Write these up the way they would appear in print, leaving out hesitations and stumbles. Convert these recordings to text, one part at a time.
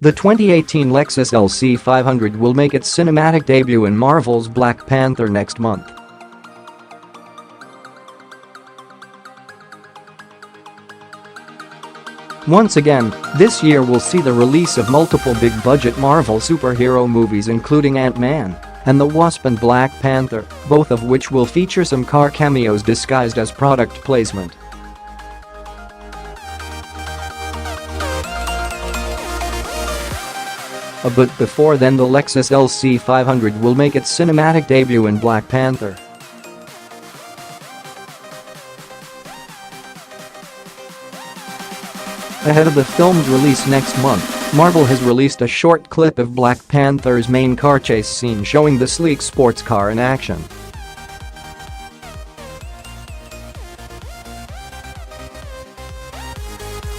The 2018 Lexus LC 500 will make its cinematic debut in Marvel's Black Panther next month. Once again, this year will see the release of multiple big-budget Marvel superhero movies including Ant-Man and the Wasp and Black Panther, both of which will feature some car cameos disguised as product placement. But before then, the Lexus LC 500 will make its cinematic debut in Black Panther. Ahead of the film's release next month, Marvel has released a short clip of Black Panther's main car chase scene showing the sleek sports car in action.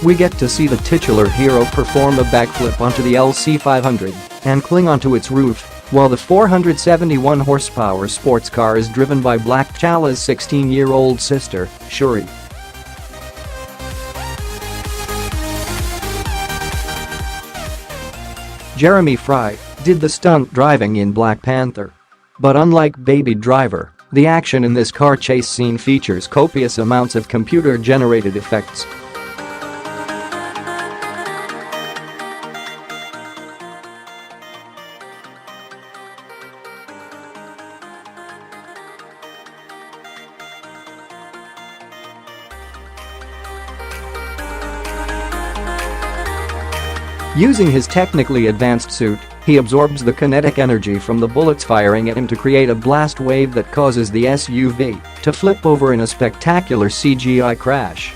We get to see the titular hero perform a backflip onto the LC 500 and cling onto its roof, while the 471 horsepower sports car is driven by Black T'Challa's 16-year-old sister, Shuri. Jeremy Fry did the stunt driving in Black Panther. But unlike Baby Driver, the action in this car chase scene features copious amounts of computer-generated effects. Using his technically advanced suit, he absorbs the kinetic energy from the bullets firing at him to create a blast wave that causes the SUV to flip over in a spectacular CGI crash.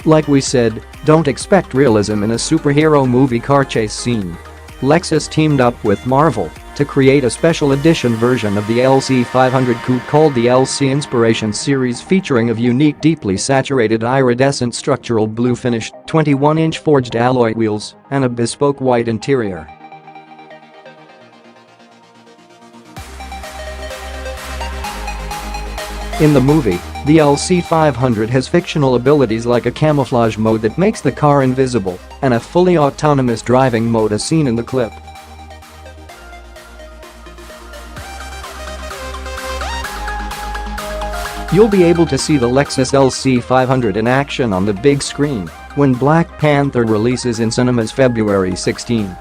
Like we said, don't expect realism in a superhero movie car chase scene. Lexus teamed up with Marvel to create a special edition version of the LC 500 coupe called the LC Inspiration Series, featuring a unique deeply saturated iridescent structural blue finish, 21-inch forged alloy wheels, and a bespoke white interior. In the movie, the LC 500 has fictional abilities like a camouflage mode that makes the car invisible and a fully autonomous driving mode as seen in the clip. You'll be able to see the Lexus LC 500 in action on the big screen when Black Panther releases in cinemas February 16.